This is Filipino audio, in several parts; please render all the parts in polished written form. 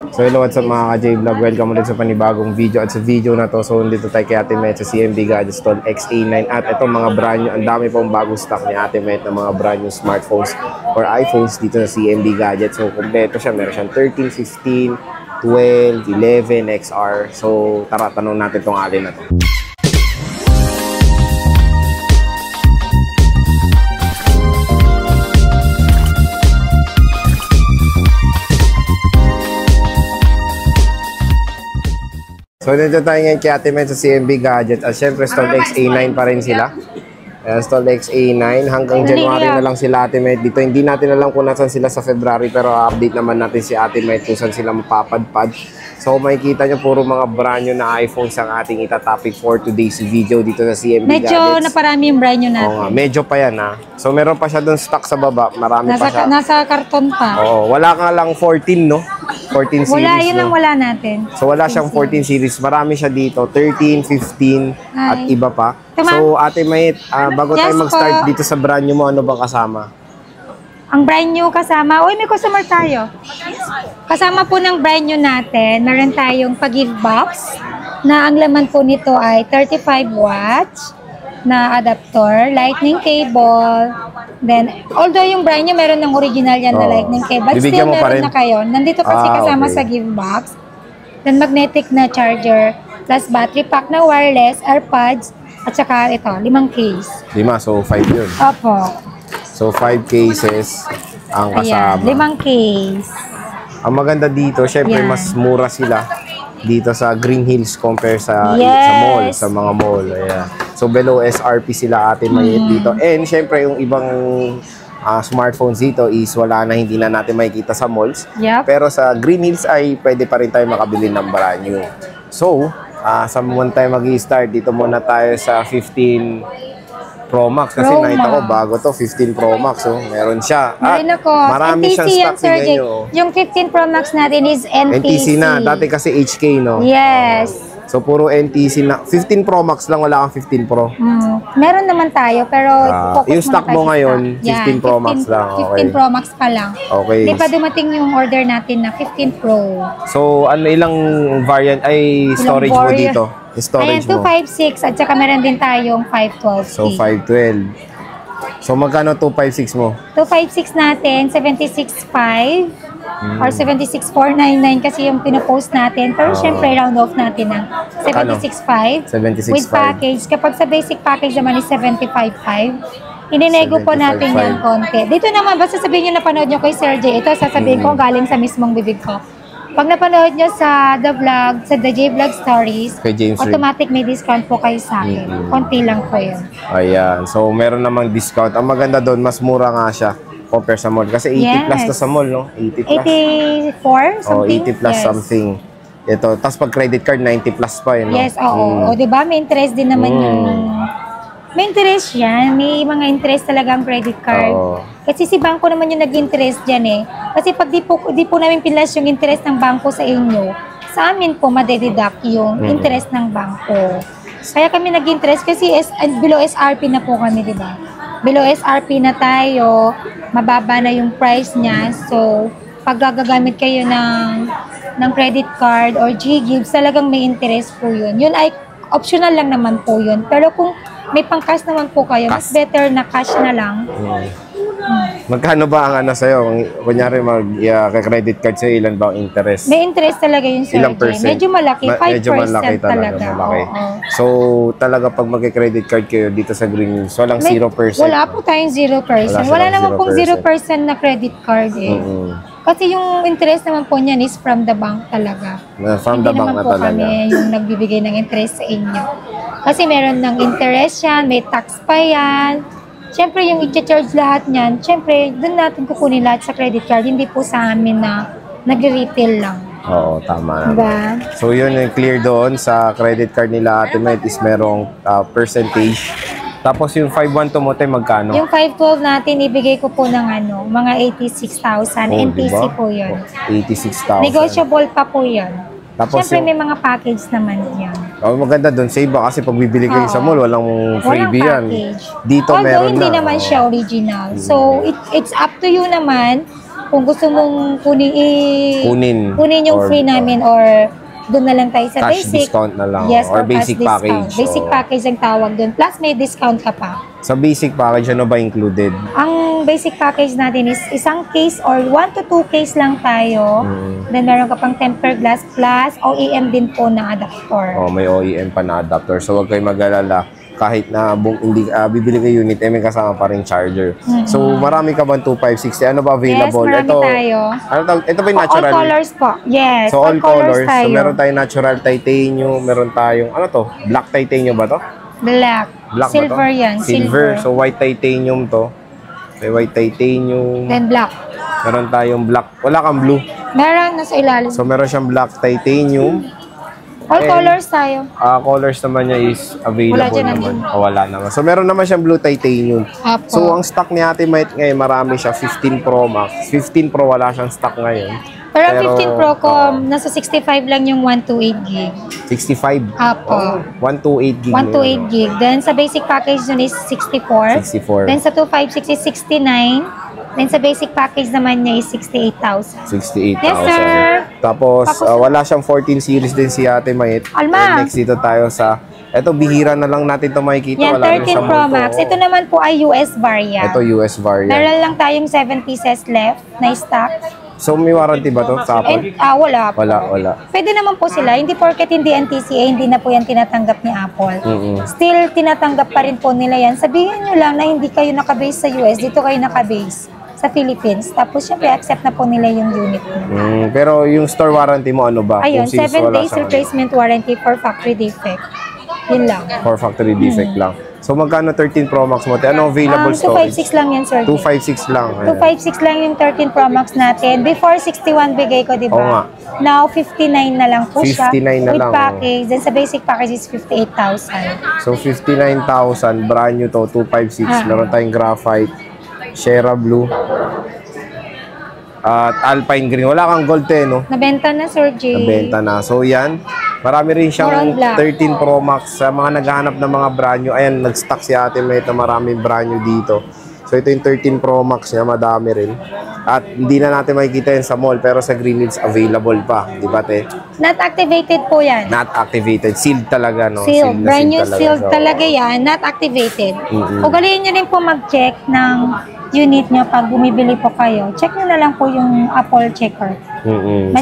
So hello, what's up mga ka-J-Vlog? Welcome ulit sa panibagong video. At sa video na to, so dito tayo kay Ate Met sa CMB Gadgets Stall XA9. At itong mga brand new, ang dami pong bagong stock ni Ate Met ng mga brand new smartphones or iPhones dito sa CMB Gadgets. So kompleto siya, meron siyang 13, 15, 12, 11, XR. So tara, tanong natin itong alin na to. So, dito tayo ngayon kay Ate Met sa CMB Gadgets. At syempre, Stall XA9 pa rin sila. Stall XA9. Hanggang January na lang sila, Ate Met. Dito, hindi natin alam kung nasan sila sa February. Pero update naman natin si Ate Met kung saan sila mapapadpad. So, makikita nyo puro mga brand new na iPhones ang ating itatopic for today's video dito sa CMB Gadgets. Medyo naparami yung brand new natin. Oo nga, medyo pa yan ha. So, meron pa siya doon stock sa baba. Marami pa siya. Nasa karton pa. Oo, wala ka lang 14, no? 14 series. Wala, yun no? lang wala natin. So, wala siyang 14 series. Marami siya dito. 13, 15, at iba pa. So, Ate Met, bago tayo mag-start dito sa brand new mo, ano bang kasama? Ang brand new kasama, uy, may customer tayo. Kasama po ng brand new natin, meron tayong pag-give box na ang laman po nito ay 35 watts na adapter, lightning cable. Then, although yung brand new meron ng original yan na lightning cable, still meron na kayo. Nandito kasi kasama sa give box. Then, magnetic na charger, plus battery pack na wireless, AirPods, at saka ito, 5 case. 5, so 5 yun. Opo. So, 5 cases ang kasama. Ayan, 5 case. Ang maganda dito, syempre, mas mura sila dito sa Green Hills compare sa mall, sa mga mall. Ayan. So, below SRP sila Ate Mayet dito. And, syempre, yung ibang smartphones dito is wala na, hindi na natin makikita sa malls. Pero sa Green Hills ay pwede pa rin tayo makabili ng brand new. So, sa muna tayo mag-i-start, dito muna tayo sa 15 Pro Max kasi nakita ko bago to 15 Pro Max, so meron siya. At marami siyang stock din nyo. Yung 15 Pro Max natin is NTC. NTC na, dati kasi HK, no? Yes. So puro NTC na. 15 Pro Max lang, wala kang 15 Pro. Meron naman tayo, pero yung stock mo ngayon, 15 Pro Max lang. 15 Pro Max pa lang. Okay. Hindi pa dumating yung order natin na 15 Pro. So ano, ilang variant ay storage mo dito? Storage mo? Ayan, 256 at saka meron din tayong 512. So 512. So magkano 256 mo? 256 natin, 765 or 76499 kasi yung pinopost natin. Pero syempre round off natin ng 765 with package. Kapag sa basic package naman is 755. Ininego po natin yung konti. Dito naman, basta sabihin nyo napanood nyo kay Sir J. Ito, sasabihin ko galing sa mismong bibig ko. Pag napanood nyo sa The Vlog, sa The J Vlog Stories, automatic may discount po kayo sa akin. Konti lang po yun. Ayan. So, meron namang discount. Ang maganda doon, mas mura nga siya compare sa mall. Kasi 80 plus na sa mall, no? 80 plus. 84 something? Oh, 80 plus something. Ito. Tapos pag credit card, 90 plus pa yun, no? Yes, oo. O, diba? May interest din naman yung... May interest yan. May mga interest talaga ang credit card. Kasi si bangko naman yung nag-interest dyan eh. Kasi pag di po namin pinlas yung interest ng bangko sa inyo, sa amin po madededuct yung interest ng bangko. Kaya kami nag-interest kasi below SRP na po kami, di ba? Below SRP na tayo, mababa na yung price niya. So, pag gagagamit kayo ng credit card or G-Gives, talagang may interest po yun. Yun ay optional lang naman po yun. Pero kung may pang-cash naman po kayo, mas better na cash na lang. Magkano ba ang ano sa'yo? Kunyari mag-credit card sa'yo, ilan ba ang interest? May interest talaga yun, Sir. Ilang percent? Medyo malaki, 5% medyo malaki talaga. Malaki. So, talaga pag mag-credit card kayo dito sa Green Hills, walang 0%? Wala po tayong 0%. Wala naman pong 0% na credit card eh. Kasi yung interest naman po niyan is from the bank talaga. From the bank na talaga. Hindi naman po kami yung nagbibigay ng interest sa inyo. Kasi meron ng interest yan, may tax pa yan. Siyempre, yung i-charge lahat niyan, siyempre, doon natin kukunin lahat sa credit card. Hindi po sa amin na nag-retail lang. Oo, tama. Diba? So, yun yung clear doon sa credit card nila Ate Met is merong percentage. Tapos yung 512 mo tayo magkano? Yung 512 natin, ibigay ko po ng mga 86,000. NTC po yun. 86,000. Negotiable pa po yun. Tapos siyempre may mga package naman yan. Maganda doon, save ba? Kasi pag bibili kayo sa mall, walang freebie yan. Package. Dito although meron hindi naman siya original. So, it's up to you naman kung gusto mong kunin yung or, free namin or doon na lang tayo sa cash basic. discount na lang. Yes, or cash basic discount. package. Basic package ang tawag doon. Plus may discount ka pa. Sa basic package, ano ba included? Ang basic package natin is isang case or 1 to 2 case lang tayo. Then meron ka pang tempered glass plus OEM din po na adapter. Oh, may OEM pa na adapter. So, huwag kayong mag-alala. Kahit na hindi bibili kayo unit, may kasama pa rin charger. So, marami ka bang 2560? Ano ba available? Yes, marami tayo. Ito ba yung natural? All colors po. Yes, So, all colors. tayo. So, meron tayong natural titanium, meron tayong, ano to? Black titanium ba to? Black. Black Silver ba to? yan. Silver. So, white titanium to. May white titanium. Then black. Meron tayong black. Wala kang blue. Meron nasa ilalim. So, meron siyang black titanium. All colors tayo. Colors naman niya is available Wala dyan naman. Wala naman. So, meron naman siyang blue titanium. Apo. So, ang stock ni Ate Mait ngayon, marami siya. 15 Pro Max. 15 Pro, wala siyang stock ngayon. Pero ang 15 Pro ko, nasa 65 lang yung 128 gig. 65. Apo. 128 gig. 128 gig. Then sa basic package nun is 64. 64. Then sa 256 is 69. Then sa basic package naman niya is 68,000. 68,000. Yes, sir. Tapos, wala siyang 14 series din si Ate Mait. Alma. Next dito tayo sa, eto bihira na lang natin ito makikita. Yan, Wala rin 13 sa Pro multo. Max. Ito naman po ay US variant. Ito US variant. Meron lang tayong 7 pieces left na stock. So, may warranty ba to sa Apple? And, wala po. Wala. Pwede naman po sila. Hindi porket hindi NTCA, hindi na po yan tinatanggap ni Apple. Mm-mm. Still, tinatanggap pa rin po nila yan. Sabihin nyo lang na hindi kayo nakabase sa US, dito kayo nakabase sa Philippines. Tapos, syempre, accept na po nila yung unit mo. Pero yung store warranty mo, ano ba? Ayun, Kung since 7 wala days siyang- replacement warranty for factory defect. Yun lang. For factory defect lang. So, magkano 13 Pro Max mo? Ano available storage? 256 lang yan, sir. 256 lang. Ayan. 256 lang yung 13 Pro Max natin. Before 61 bigay ko, di Oo nga. ba? Now, 59 na lang po siya. 59 na with lang, package. Then sa basic package is 58,000. So, 59,000. Brand new to. 256. Meron tayong graphite. Sierra Blue. At Alpine Green. Wala kang gold no? Nabenta na, Sir Jay. Nabenta na. So, yan. Marami rin siyang More on black. 13 Pro Max. Sa mga naghahanap ng mga brand new. Ayan, nag-stock si Ate Mait na maraming brand new dito. So, ito yung 13 Pro Max niya. Madami rin. At hindi na natin makikita yan sa mall. Pero sa Green Hills, available pa. Di ba, te? Not activated po yan. Not activated. Sealed talaga, no? Sealed. na Brand new talaga. sealed So, talaga yan. Not activated. Mm-mm. Ugaliin nyo rin po mag-check ng unit nyo pag bumibili po kayo. Check nyo na lang po yung Apple checker.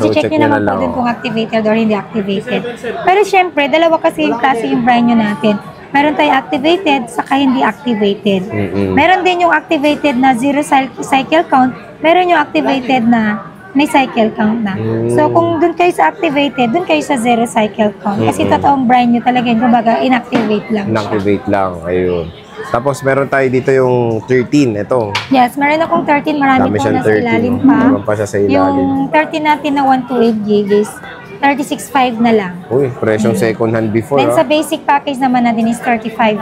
check Check nyo naman po dun kung activated or hindi activated. Pero syempre, dalawa kasi yung klase yung brand nyo natin. Meron tayong activated, saka hindi activated. Meron din yung activated na zero cycle count. Meron yung activated na may cycle count na. So, kung dun kayo sa activated, dun kayo sa zero cycle count. Kasi totoong brand nyo talaga yun. Kumbaga, inactivate lang siya. Inactivate lang. Ayun. Tapos, meron tayo dito yung 13. Ito. Yes, meron akong 13. Marami Dami po siyang nasa 13. ilalim pa. Meron pa siya sa ilalim. Yung 13 natin na 128 gig is 36.5 na lang. Uy, presyong second hand before. Then sa basic package naman natin is 35.5.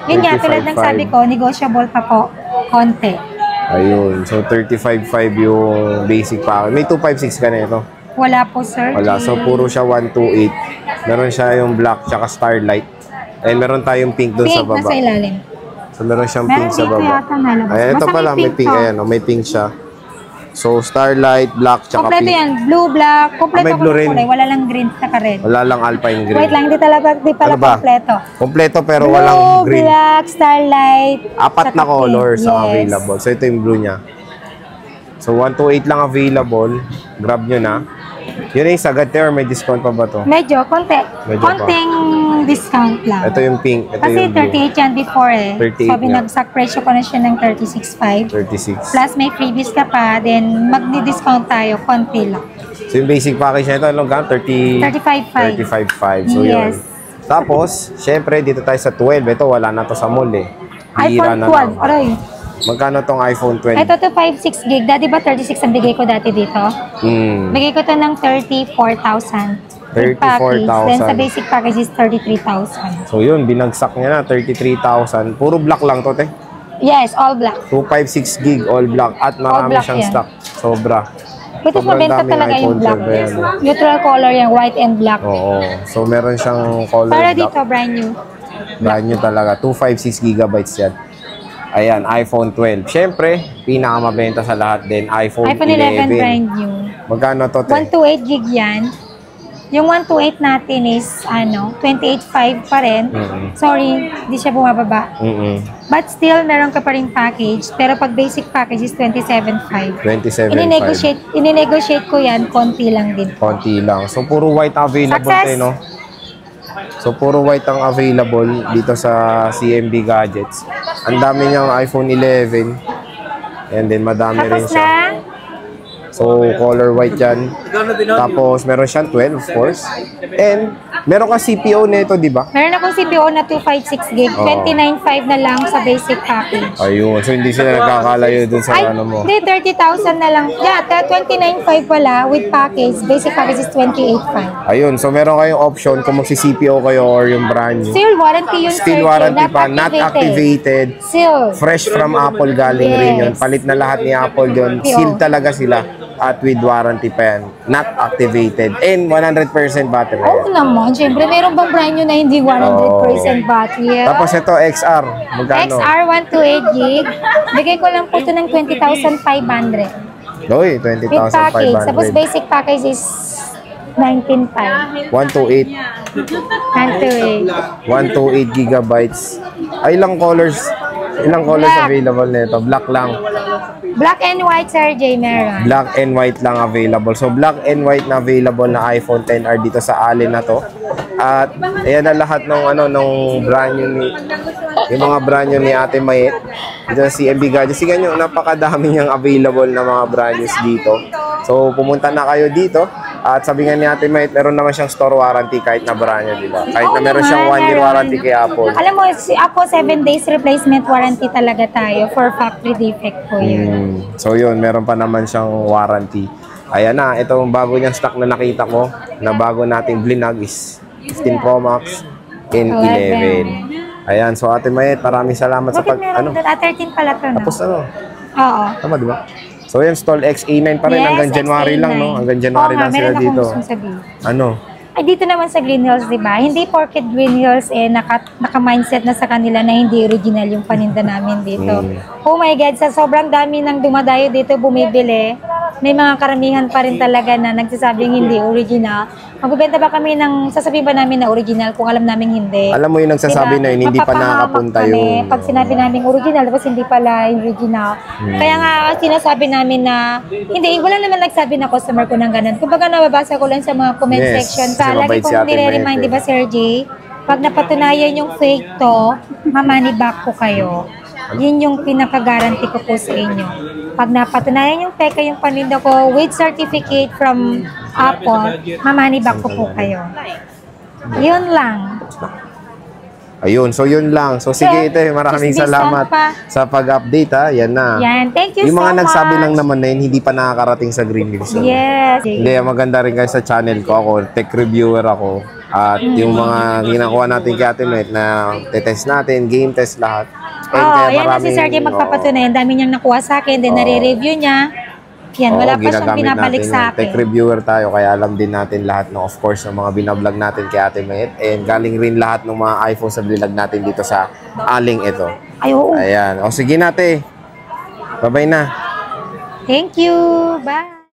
Yun nga, tulad ng 35.5. sabi ko, negotiable pa po konti. Ayun. So, 35.5 yung basic package. May 256 ka na ito. Wala po, sir. Wala. So, puro siya 128. Meron siya yung black tsaka starlight. And meron tayong pink doon sa Pink, baba. nasa ilalim. So, meron siyang Meron pink sa dito baba. yata nalabas. Ayan, ito Basta pala. May pink. to. Ayan, may pink siya. So, starlight, black, tsaka Kompleto pink. yan. Blue, black. Kompleto may ko blue ng rin. kulay. Wala lang green sa red. Wala lang alpine green. Wait lang, di pala Ano ba? kompleto. Kompleto pero Blue, walang green. black, starlight. Apat saka na colors pink. ang Yes. available. So, ito yung blue niya. So, 128 lang available. Grab nyo na. Yun ay sagad te or may discount pa ba to? Medyo, Medyo pa. konting discount lang. Ito yung pink. Ito Kasi yung blue. 38 yan before eh. 38 So, nga. binagsak presyo ko na siya ng 36.5. 36. Plus, may freebies ka pa. Then, mag-discount tayo. Konti lang. So, yung basic package na ito, anong gan? 35.5. 35.5. So, yun. Yes. Tapos, syempre, dito tayo sa 12. Ito, wala na to sa mall eh. Bihira iPhone na 12. lang. Aray. Magkano tong iPhone 12? Ito to 56 gig. Dati ba 36 ang bigay ko dati dito? Bigay ko to ng 34,000. With package. 34,000. Then sa basic package is 33,000. So, yun. Binagsak niya na. 33,000. Puro black lang to, te. Yes, all black. 256 gig, all black. At marami black siyang yan. stock. Sobra. Ito Sobrang mabenta daming talaga yung iPhone black. 12 yan, eh. Neutral color yung white and black. Oo. So, meron siyang color Para black. dito, brand new. Brand new talaga. 256 gigabytes yan. Ayan, iPhone 12. Siyempre, pinakamabenta sa lahat din, iPhone 11. brand new. Magkano to, te? 128 gig yan. Yung 128 natin is, 28.5 pa rin. Sorry, hindi siya bumababa. But still, meron ka pa rin package. Pero pag basic package is 27.5. 27.5. Ine-negotiate ko yan, konti lang din. Konti lang. So, puro white available, Success! no? So, puro white ang available dito sa CMB Gadgets. Ang dami niyang iPhone 11. And then, madami rin Tapos siya. na, So, color white yan. Tapos, meron siyang 12, of course. And, meron ka CPO nito, di ba? meron akong CPO na 256 gig. 29.5 na lang sa basic package. Ayun. So, hindi sila nagkakalayo dun sa ano mo. Hindi, 30,000 na lang. Yeah, 29.5 pala with package. Basic package is 28.5. Ayun. So, meron kayong option kung magsi-CPO kayo or yung brand new. Still warranty yun, Still sir. warranty pa. Not activated. Still. Fresh from Apple galing Yes. rin yun. Palit na lahat ni Apple yun. CPO. Seal talaga sila. At with warranty pa yan. Not activated. And 100% battery. Oo naman. Siyempre, meron bang brand new na hindi 100% battery? Tapos ito, XR. Magkano? XR 128 gig. Bigay ko lang po ito ng 20,500. Doy, With package. Tapos 20,500. basic package is 19.5. 128. 128 gigabytes. Ay, ilang colors? Ilang colors Black. available nito? Black lang. Black and white, Sir J, meron. Black and white lang available. So, black and white na available na iPhone XR dito sa Allen na to. At, ayan na lahat ng nung brand new ni, yung mga brand new ni Ate Mayet. Dito sa CMB Gadgets. Sige nyo, napakadami niyang available na mga brand news dito. So, pumunta na kayo dito. At sabi nga ni Ate Mayet, meron naman siyang store warranty kahit na brand new, di ba? Kahit na meron siyang 1-year warranty kay Apple. Alam mo, si Apple 7 days replacement warranty talaga tayo for factory defect po yun. So yun, meron pa naman siyang warranty. Ayan na, itong bago niyang stock na nakita ko, na bago nating blinag is 15 Pro Max and 11. Ayan, so Ate Mayet, maraming salamat sa Bakit meron doon? 13 pala to, no? Tapos ano? Oo. Tama, di ba? So yan, stall XA9 pa rin hanggang January lang, no? Hanggang January lang sila dito. Meron akong gustong sabihin. Ano? Ay, dito naman sa Green Hills, di ba? Hindi porket Green Hills, naka-mindset na sa kanila na hindi original yung paninda namin dito. Oh my God, sa sobrang dami ng dumadayo dito, bumibili, may mga karamihan pa rin talaga na nagsasabing hindi original. Magbebenta ba kami sasabihin ba namin na original kung alam namin hindi? Alam mo yung nagsasabi na yun, hindi pa nakakapunta yung... Pag sinabi namin original, tapos hindi pala original. Kaya nga, sinasabi namin na, hindi, wala naman nagsabi na customer ko ng ganun. Kumbaga nababasa ko lang sa mga comment Yes, section. kasi Lagi mabait si kong Ate nire-remind, Mayet, di ba, Sir J? Pag napatunayan yung fake to, mamani back ko kayo. Yun yung pinaka-guarantee ko po sa inyo. Pag napatunayan yung fake yung paninda ko with certificate from Apple, mamani back ko po kayo. Yun lang. Ayun, so yun lang. So sige, ite, maraming Chismisan salamat pa. sa pag-update, ha. Yan na. Yan, thank you Yung so mga much. nagsabi lang naman na yun, hindi pa nakakarating sa Green Hills. Yes. Hindi, maganda rin kayo sa channel ko. Ako, tech reviewer ako. At yung mga ginagawa natin kay Ate Mayet na test natin, game test lahat. Yan na si Sir J magpapatunayan. Dami niyang nakuha sa akin, then nare-review niya. Yan, wala pa siyang binabalik sa akin. Tech reviewer tayo, kaya alam din natin lahat ng, of course, ng mga binablog natin kay Ate Mayet. And galing rin lahat ng mga iPhone sa binag natin dito sa Aling ito. Ay, oo. Ayan. O sige, nate. Bye-bye na. Thank you. Bye.